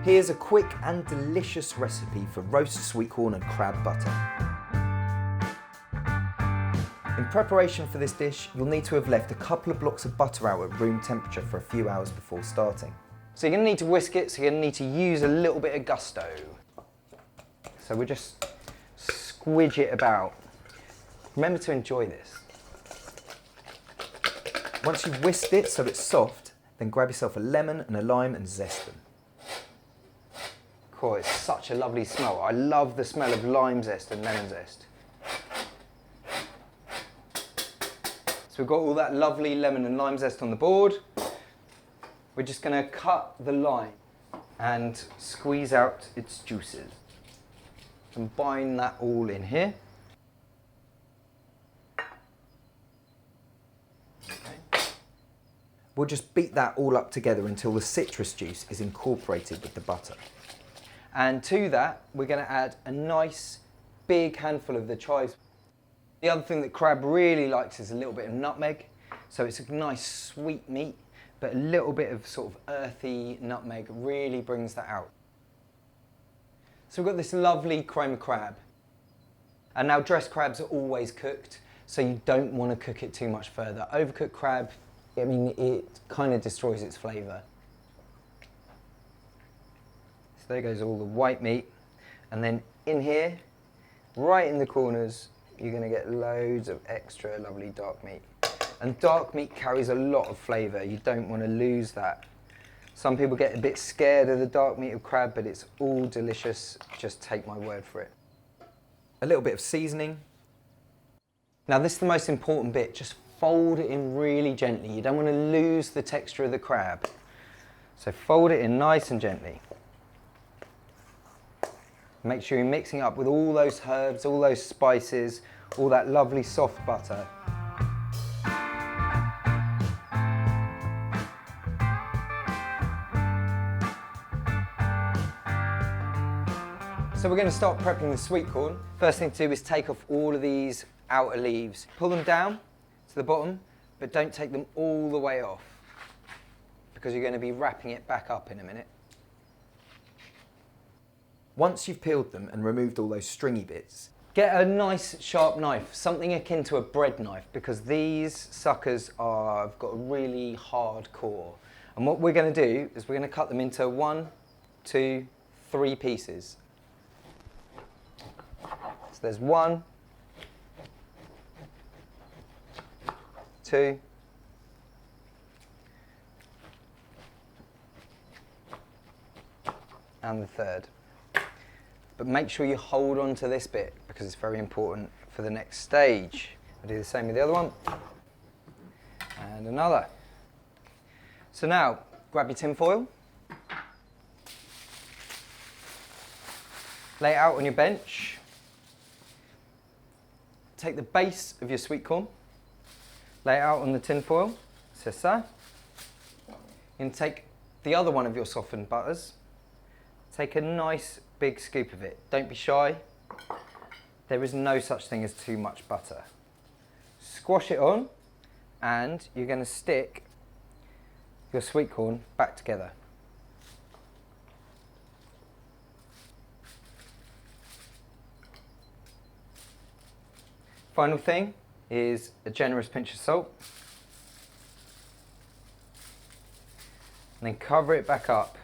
Here's a quick and delicious recipe for roast sweetcorn and crab butter. In preparation for this dish, you'll need to have left a couple of blocks of butter out at room temperature for a few hours before starting. So you're going to need to whisk it, so you're going to need to use a little bit of gusto. So we'll just squidge it about. Remember to enjoy this. Once you've whisked it so it's soft, then grab yourself a lemon and a lime and zest them. Cool, it's such a lovely smell. I love the smell of lime zest and lemon zest. So we've got all that lovely lemon and lime zest on the board. We're just going to cut the lime and squeeze out its juices. Combine that all in here. Okay. We'll just beat that all up together until the citrus juice is incorporated with the butter. And to that, we're going to add a nice big handful of the chives. The other thing that crab really likes is a little bit of nutmeg. So it's a nice sweet meat, but a little bit of sort of earthy nutmeg really brings that out. So we've got this lovely Cromer crab. And now dressed crabs are always cooked, so you don't want to cook it too much further. Overcooked crab, I mean, it kind of destroys its flavour. So there goes all the white meat. And then in here, right in the corners, you're going to get loads of extra lovely dark meat. And dark meat carries a lot of flavour. You don't want to lose that. Some people get a bit scared of the dark meat of crab, but it's all delicious. Just take my word for it. A little bit of seasoning. Now this is the most important bit. Just fold it in really gently. You don't want to lose the texture of the crab. So fold it in nice and gently. Make sure you're mixing up with all those herbs, all those spices, all that lovely soft butter. So we're going to start prepping the sweetcorn. First thing to do is take off all of these outer leaves. Pull them down to the bottom, but don't take them all the way off, because you're going to be wrapping it back up in a minute. Once you've peeled them and removed all those stringy bits, get a nice sharp knife, something akin to a bread knife, because these suckers have got a really hard core. And what we're going to do is we're going to cut them into 1, 2, 3 pieces. So there's 1, 2, and the third. But make sure you hold on to this bit, because it's very important for the next stage. I'll do the same with the other one. And another. So now, grab your tin foil. Lay it out on your bench. Take the base of your sweetcorn. Lay it out on the tin foil. C'est ça. And take the other one of your softened butters. Take a nice big scoop of it. Don't be shy. There is no such thing as too much butter. Squash it on, and you're going to stick your sweetcorn back together. Final thing is a generous pinch of salt. And then cover it back up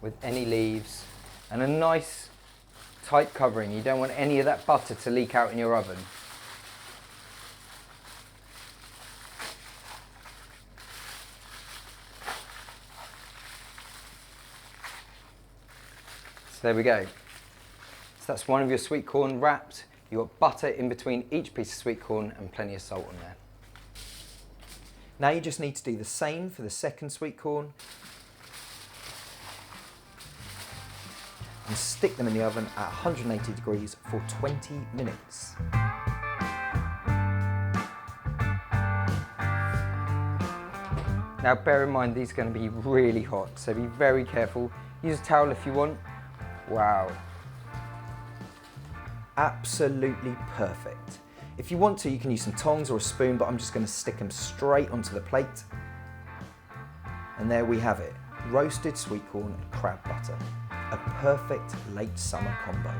with any leaves and a nice tight covering. You don't want any of that butter to leak out in your oven. So there we go. So that's one of your sweetcorn wrapped. You've got butter in between each piece of sweetcorn and plenty of salt on there. Now you just need to do the same for the second sweetcorn. And stick them in the oven at 180 degrees for 20 minutes. Now bear in mind these are going to be really hot, so be very careful. Use a towel if you want. Wow. Absolutely perfect. If you want to, you can use some tongs or a spoon, but I'm just going to stick them straight onto the plate. And there we have it. roasted sweet corn and crab butter. A perfect late summer combo.